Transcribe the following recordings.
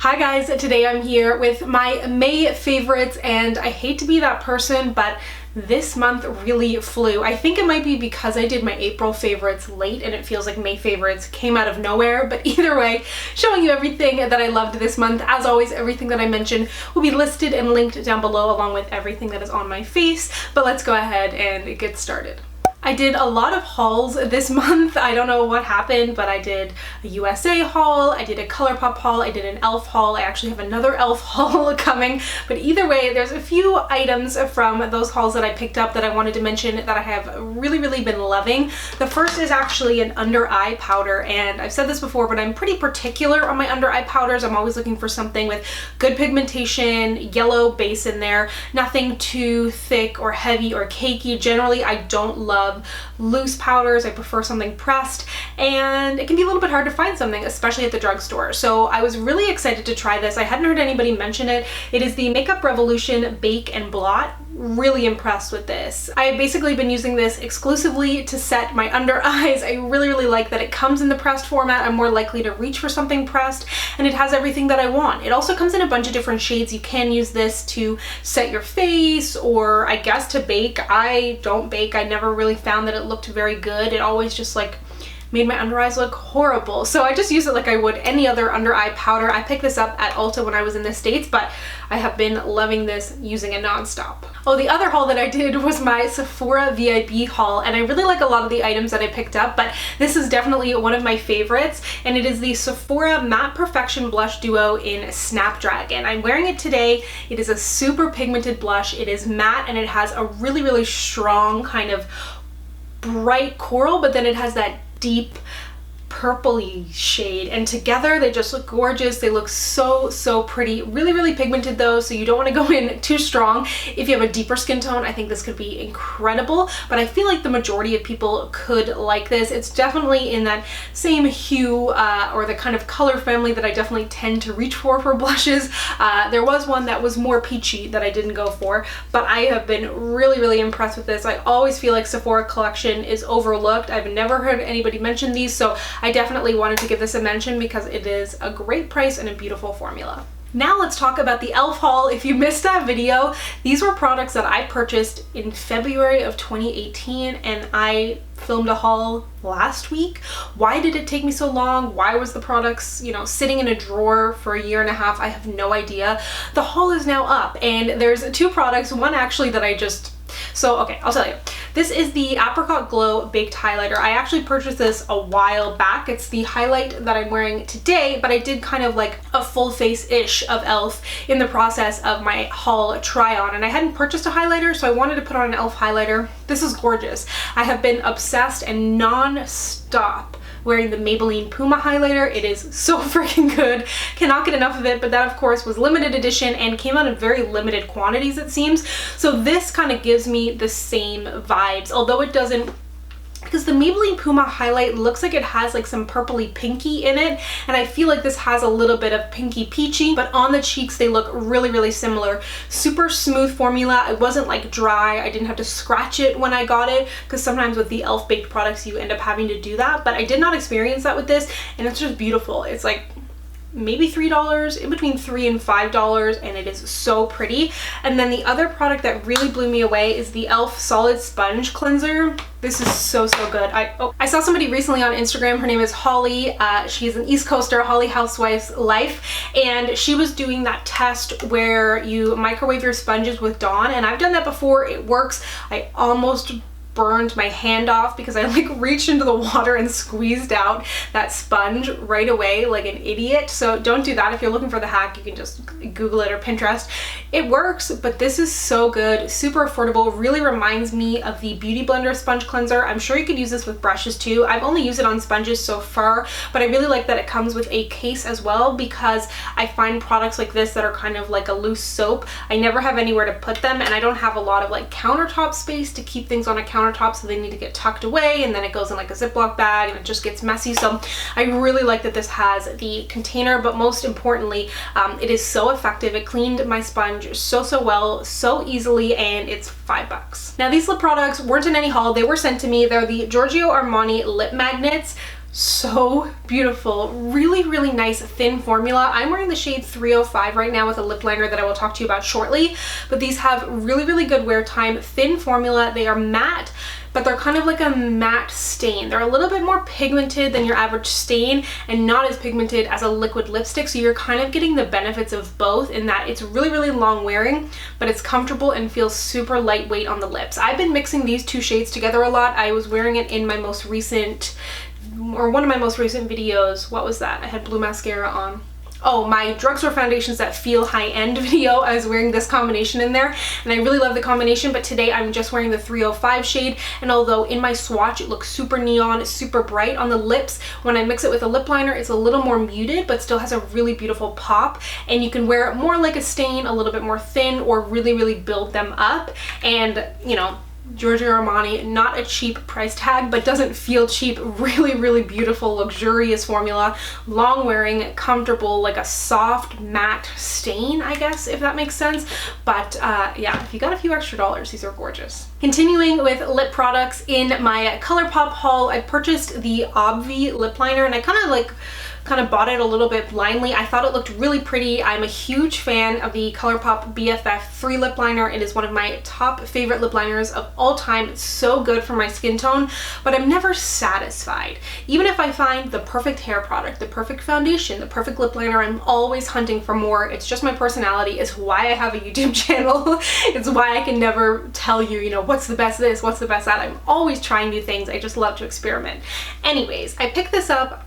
Hi guys, today I'm here with my May favorites, and I hate to be that person, but this month really flew. I think it might be because I did my April favorites late and it feels like May favorites came out of nowhere, but either way, showing you everything that I loved this month. As always, everything that I mentioned will be listed and linked down below along with everything that is on my face, but let's go ahead and get started. I did a lot of hauls this month. I don't know what happened, but I did a USA haul, I did a ColourPop haul, I did an e.l.f. haul, I actually have another e.l.f. haul coming, but either way, there's a few items from those hauls that I picked up that I wanted to mention that I have really been loving. The first is actually an under eye powder, and I've said this before, but I'm pretty particular on my under eye powders. I'm always looking for something with good pigmentation, yellow base in there, nothing too thick or heavy or cakey. Generally, I don't love loose powders. I prefer something pressed, and it can be a little bit hard to find something, especially at the drugstore. So I was really excited to try this. I hadn't heard anybody mention it. It is the Makeup Revolution Bake and Blot. Really impressed with this. I've basically been using this exclusively to set my under eyes. I really like that it comes in the pressed format. I'm more likely to reach for something pressed, and it has everything that I want. It also comes in a bunch of different shades. You can use this to set your face, or I guess to bake. I don't bake. I never really found that it looked very good. It always just like made my under eyes look horrible. So I just use it like I would any other under eye powder. I picked this up at Ulta when I was in the States, but I have been loving this, using it nonstop. Oh, the other haul that I did was my Sephora VIB haul, and I really like a lot of the items that I picked up, but this is definitely one of my favorites, and it is the Sephora Matte Perfection Blush Duo in Snapdragon. I'm wearing it today. It is a super pigmented blush. It is matte, and it has a really strong kind of bright coral, but then it has that deep purpley shade, and together they just look gorgeous. They look so pretty. Really pigmented though, so you don't want to go in too strong. If you have a deeper skin tone, I think this could be incredible, but I feel like the majority of people could like this. It's definitely in that same hue or the kind of color family that I definitely tend to reach for blushes. There was one that was more peachy that I didn't go for, but I have been really impressed with this. I always feel like Sephora collection is overlooked. I've never heard anybody mention these, so I definitely wanted to give this a mention because it is a great price and a beautiful formula. Now let's talk about the e.l.f. haul. If you missed that video, these were products that I purchased in February of 2018, and I filmed a haul last week. Why did it take me so long? Why was the products, you know, sitting in a drawer for a year and a half? I have no idea. The haul is now up, and there's two products. One actually that I just... So, okay, I'll tell you. This is the Apricot Glow Baked Highlighter. I actually purchased this a while back. It's the highlight that I'm wearing today, but I did kind of like a full face-ish of e.l.f. in the process of my haul try-on, and I hadn't purchased a highlighter, so I wanted to put on an e.l.f. highlighter. This is gorgeous. I have been obsessed and non-stop wearing the Maybelline Puma highlighter. It is so freaking good. Cannot get enough of it, but that of course was limited edition and came out in very limited quantities, it seems. So this kind of gives me the same vibes, although it doesn't, because the Maybelline Puma highlight looks like it has like some purpley pinky in it, and I feel like this has a little bit of pinky peachy, but on the cheeks they look really similar. Super smooth formula. It wasn't like dry. I didn't have to scratch it when I got it, because sometimes with the e.l.f. baked products you end up having to do that, but I did not experience that with this, and it's just beautiful. It's like maybe $3, in between $3 and $5, and it is so pretty. And then the other product that really blew me away is the e.l.f. Solid Sponge Cleanser. This is so good. I saw somebody recently on Instagram. Her name is Holly. She's an East Coaster, Holly Housewife's Life, and she was doing that test where you microwave your sponges with Dawn, and I've done that before. It works. I almost burned my hand off because I like reached into the water and squeezed out that sponge right away like an idiot. So don't do that. If you're looking for the hack, you can just Google it or Pinterest. It works, but this is so good, super affordable. Really reminds me of the Beauty Blender sponge cleanser. I'm sure you could use this with brushes too. I've only used it on sponges so far, but I really like that it comes with a case as well, because I find products like this that are kind of like a loose soap, I never have anywhere to put them, and I don't have a lot of like countertop space to keep things on a countertop, so they need to get tucked away, and then it goes in like a Ziploc bag and it just gets messy. So I really like that this has the container, but most importantly, it is so effective. It cleaned my sponge so well, so easily, and it's $5. Now these lip products weren't in any haul. They were sent to me. They're the Giorgio Armani lip magnets. So beautiful. Really, really nice thin formula. I'm wearing the shade 305 right now with a lip liner that I will talk to you about shortly, but these have really, really good wear time. Thin formula. They are matte, but they're kind of like a matte stain. They're a little bit more pigmented than your average stain and not as pigmented as a liquid lipstick, so you're kind of getting the benefits of both in that it's really, really long wearing, but it's comfortable and feels super lightweight on the lips. I've been mixing these two shades together a lot. I was wearing it in my most recent, or one of my most recent videos. What was that? I had blue mascara on. Oh, my Drugstore foundations that feel high-end video. I was wearing this combination in there, and I really love the combination, but today I'm just wearing the 305 shade, and although in my swatch it looks super neon, super bright on the lips, when I mix it with a lip liner, it's a little more muted, but still has a really beautiful pop, and you can wear it more like a stain, a little bit more thin, or really, really build them up, and, you know, Giorgio Armani, not a cheap price tag, but doesn't feel cheap. Really, really beautiful, luxurious formula, long wearing, comfortable, like a soft matte stain, I guess, if that makes sense. But yeah, if you got a few extra dollars, these are gorgeous. Continuing with lip products in my ColourPop haul, I purchased the Obvi lip liner, and I kind of bought it a little bit blindly. I thought it looked really pretty. I'm a huge fan of the ColourPop BFF3 lip liner. It is one of my top favorite lip liners of all time. It's so good for my skin tone, but I'm never satisfied. Even if I find the perfect hair product, the perfect foundation, the perfect lip liner, I'm always hunting for more. It's just my personality. It's why I have a YouTube channel. It's why I can never tell you, you know, what's the best this, what's the best that. I'm always trying new things. I just love to experiment. Anyways, I picked this up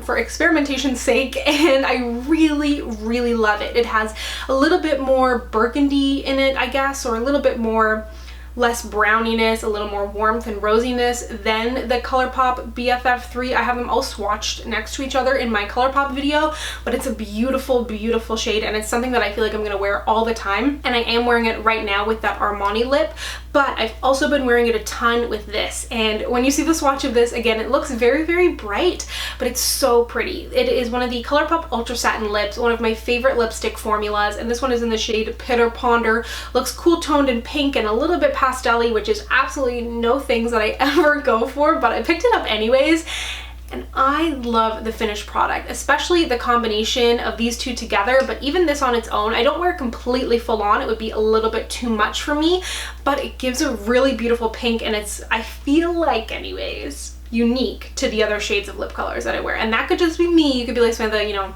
for experimentation's sake, and I really, really love it. It has a little bit more burgundy in it, I guess, or a little bit more less browniness, a little more warmth and rosiness than the ColourPop BFF3. I have them all swatched next to each other in my ColourPop video, but it's a beautiful, beautiful shade, and it's something that I feel like I'm gonna wear all the time, and I am wearing it right now with that Armani lip, but I've also been wearing it a ton with this, and when you see the swatch of this, again, it looks very, very bright, but it's so pretty. It is one of the ColourPop Ultra Satin Lips, one of my favorite lipstick formulas, and this one is in the shade Pitter Ponder. Looks cool toned and pink and a little bit pastel-y, which is absolutely no things that I ever go for, but I picked it up anyways. And I love the finished product, especially the combination of these two together, but even this on its own, I don't wear it completely full on. It would be a little bit too much for me, but it gives a really beautiful pink, and it's, I feel like anyways, unique to the other shades of lip colors that I wear. And that could just be me. You could be like, Samantha, you know,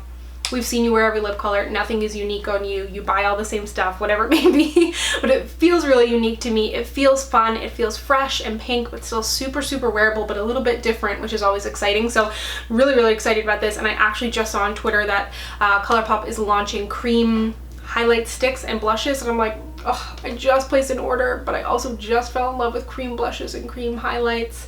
we've seen you wear every lip color. Nothing is unique on you. You buy all the same stuff, whatever it may be. But it feels really unique to me. It feels fun. It feels fresh and pink, but still super, super wearable, but a little bit different, which is always exciting. So really, really excited about this. And I actually just saw on Twitter that ColourPop is launching cream highlight sticks and blushes. And I'm like, oh, I just placed an order, but I also just fell in love with cream blushes and cream highlights.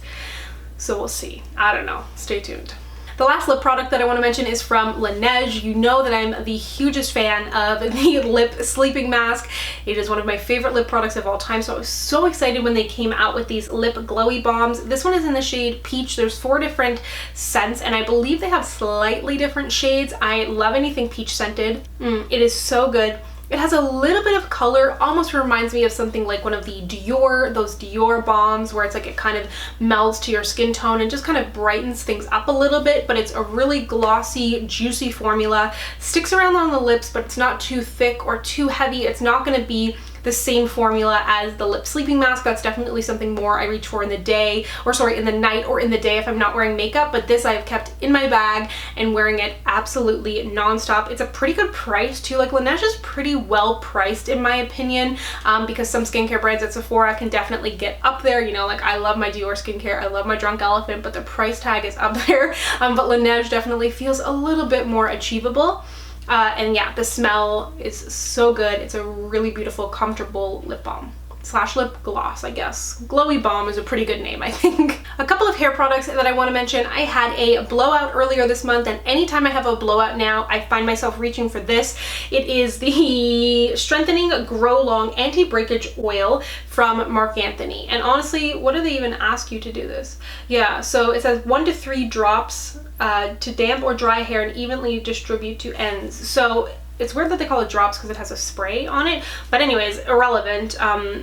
So we'll see. I don't know. Stay tuned. The last lip product that I want to mention is from Laneige. You know that I'm the hugest fan of the lip sleeping mask. It is one of my favorite lip products of all time, so I was so excited when they came out with these lip glowy balms. This one is in the shade Peach. There's 4 different scents, and I believe they have slightly different shades. I love anything peach scented. It is so good. It has a little bit of color, almost reminds me of something like one of the Dior, those Dior balms, where it's like it kind of melds to your skin tone and just kind of brightens things up a little bit, but it's a really glossy, juicy formula. Sticks around on the lips, but it's not too thick or too heavy. It's not going to be the same formula as the lip sleeping mask. That's definitely something more I reach for in the day, or sorry, in the night or in the day if I'm not wearing makeup, but this I've kept in my bag and wearing it absolutely nonstop. It's a pretty good price too. Like, Laneige is pretty well priced in my opinion, because some skincare brands at Sephora can definitely get up there. You know, like, I love my Dior skincare, I love my Drunk Elephant, but the price tag is up there. But Laneige definitely feels a little bit more achievable. And yeah, the smell is so good. It's a really beautiful, comfortable lip balm. Slash lip gloss, I guess. Glowy balm is a pretty good name, I think. A couple of hair products that I want to mention. I had a blowout earlier this month, and anytime I have a blowout now, I find myself reaching for this. It is the Strengthening Grow Long Anti-Breakage Oil from Marc Anthony. And honestly, what do they even ask you to do this? Yeah, so it says 1 to 3 drops to damp or dry hair and evenly distribute to ends. So it's weird that they call it drops because it has a spray on it, but anyways, irrelevant.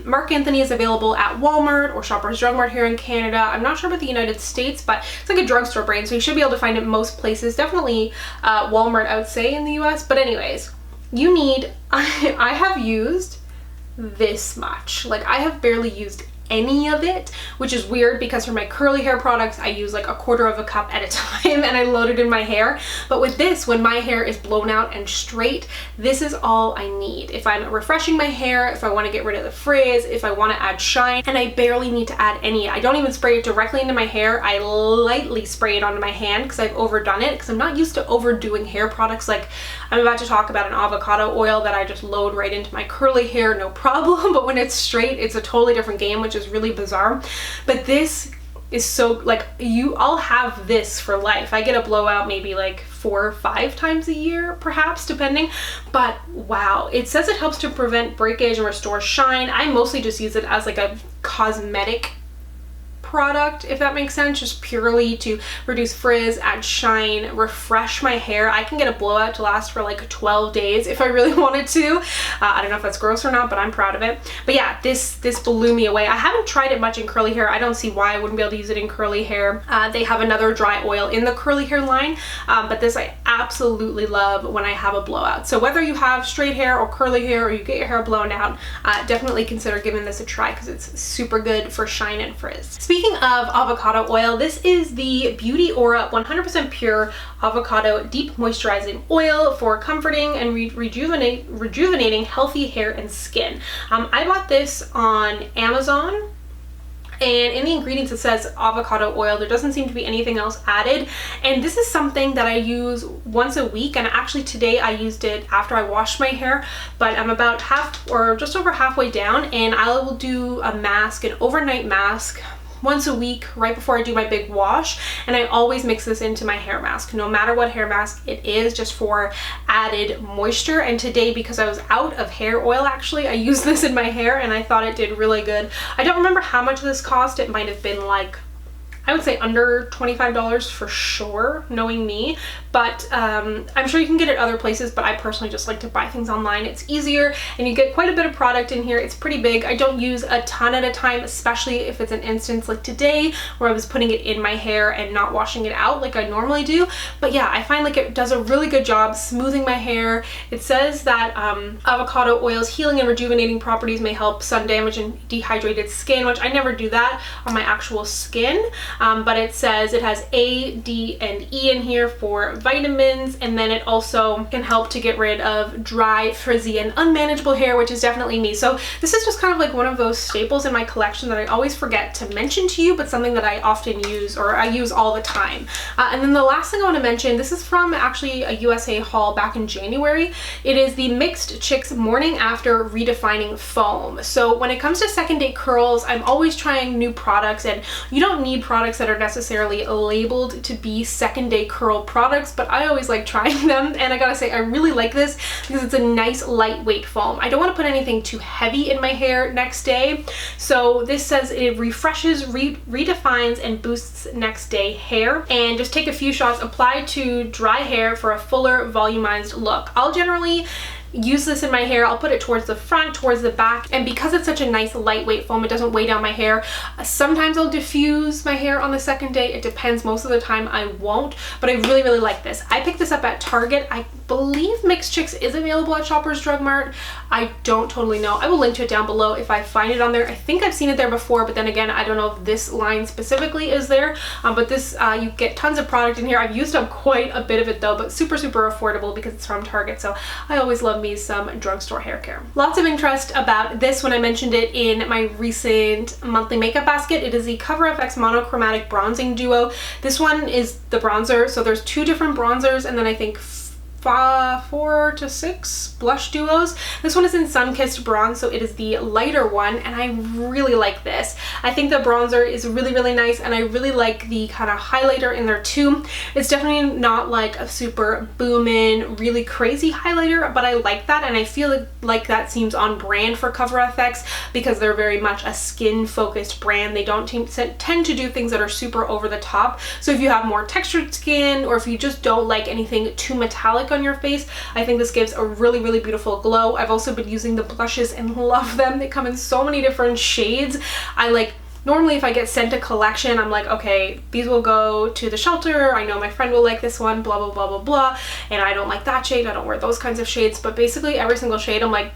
Marc Anthony is available at Walmart or Shoppers Drug Mart here in Canada. I'm not sure about the United States, but it's like a drugstore brand, so you should be able to find it most places. Definitely Walmart, I would say, in the US. But anyways, you need, I have used this much. Like, I have barely used any of it, which is weird because for my curly hair products I use like a quarter of a cup at a time and I load it in my hair. But with this, when my hair is blown out and straight, this is all I need. If I'm refreshing my hair, if I want to get rid of the frizz, if I want to add shine, and I barely need to add any. I don't even spray it directly into my hair. I lightly spray it onto my hand because I've overdone it, because I'm not used to overdoing hair products. Like, I'm about to talk about an avocado oil that I just load right into my curly hair, no problem, but when it's straight, it's a totally different game, which is really bizarre. But this is so, like, I'll have this for life. I get a blowout maybe like 4 or 5 times a year, perhaps, depending. But wow, it says it helps to prevent breakage and restore shine. I mostly just use it as like a cosmetic product, if that makes sense, just purely to reduce frizz, add shine, refresh my hair. I can get a blowout to last for like 12 days if I really wanted to. I don't know if that's gross or not, but I'm proud of it. But yeah, this blew me away. I haven't tried it much in curly hair. I don't see why I wouldn't be able to use it in curly hair. They have another dry oil in the curly hair line, but this I absolutely love when I have a blowout. So whether you have straight hair or curly hair, or you get your hair blown out, definitely consider giving this a try because it's super good for shine and frizz. Speaking of avocado oil, this is the Beauty Aura 100% pure avocado deep moisturizing oil for comforting and rejuvenating healthy hair and skin. I bought this on Amazon, and in the ingredients it says avocado oil. There doesn't seem to be anything else added, and this is something that I use once a week. And actually today I used it after I washed my hair, but I'm about half or just over halfway down, and I will do a mask, an overnight mask, once a week right before I do my big wash, and I always mix this into my hair mask, no matter what hair mask it is, just for added moisture. And today, because I was out of hair oil, actually I used this in my hair and I thought it did really good. I don't remember how much this cost. It might have been like, I would say under $25 for sure, knowing me, but I'm sure you can get it other places, but I personally just like to buy things online. It's easier and you get quite a bit of product in here. It's pretty big. I don't use a ton at a time, especially if it's an instance like today where I was putting it in my hair and not washing it out like I normally do. But yeah, I find like it does a really good job smoothing my hair. It says that avocado oil's healing and rejuvenating properties may help sun damaged and dehydrated skin, which I never do that on my actual skin. But it says it has A, D, and E in here for vitamins, and then it also can help to get rid of dry, frizzy, and unmanageable hair, which is definitely me. So this is just kind of like one of those staples in my collection that I always forget to mention to you, but something that I often use, or I use all the time. And then the last thing I want to mention, this is from actually a USA haul back in January. It is the Mixed Chicks Morning After Redefining Foam. So when it comes to second day curls, I'm always trying new products, and you don't need products that are necessarily labeled to be second day curl products, but I always like trying them. And I gotta say, I really like this because it's a nice lightweight foam. I don't want to put anything too heavy in my hair next day. So this says it refreshes, redefines, and boosts next day hair. And just take a few shots, apply to dry hair for a fuller, volumized look. I'll generally use this in my hair. I'll put it towards the front, towards the back, and because it's such a nice lightweight foam, it doesn't weigh down my hair. Sometimes I'll diffuse my hair on the second day. It depends. Most of the time I won't, but I really, really like this. I picked this up at Target. I believe Mixed Chicks is available at Shoppers Drug Mart. I don't totally know. I will link to it down below if I find it on there. I think I've seen it there before, but then again, I don't know if this line specifically is there, but this, you get tons of product in here. I've used up quite a bit of it though, but super, super affordable because it's from Target, so I always love me some drugstore hair care. Lots of interest about this when I mentioned it in my recent monthly makeup basket. It is the ColourFX Monochromatic Bronzing Duo. This one is the bronzer, so there's 2 different bronzers, and then I think 4 to 6 blush duos. This one is in Sun-Kissed Bronze, so it is the lighter one, and I really like this. I think the bronzer is really, really nice, and I really like the kind of highlighter in there too. It's definitely not like a super booming, really crazy highlighter, but I like that, and I feel like that seems on brand for ColourFX because they're very much a skin-focused brand. They don't tend to do things that are super over the top. So if you have more textured skin, or if you just don't like anything too metallic on your face. I think this gives a really, really beautiful glow. I've also been using the blushes and love them. They come in so many different shades. Normally if I get sent a collection, I'm like, okay, these will go to the shelter. I know my friend will like this one, blah, blah, blah, blah, blah. And I don't like that shade. I don't wear those kinds of shades. But basically every single shade, I'm like,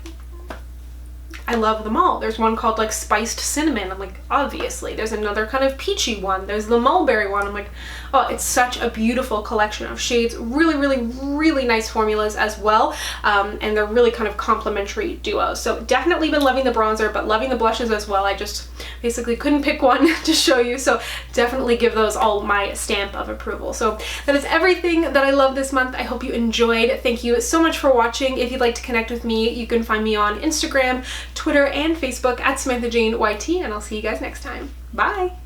I love them all. There's one called like spiced cinnamon. I'm like, obviously. There's another kind of peachy one. There's the mulberry one. I'm like, oh, it's such a beautiful collection of shades. Really, really, really nice formulas as well. And they're really kind of complementary duos. So definitely been loving the bronzer, but loving the blushes as well. I just basically couldn't pick one to show you. So definitely give those all my stamp of approval. So that is everything that I love this month. I hope you enjoyed. Thank you so much for watching. If you'd like to connect with me, you can find me on Instagram, Twitter, and Facebook at SamanthaJaneYT, and I'll see you guys next time. Bye!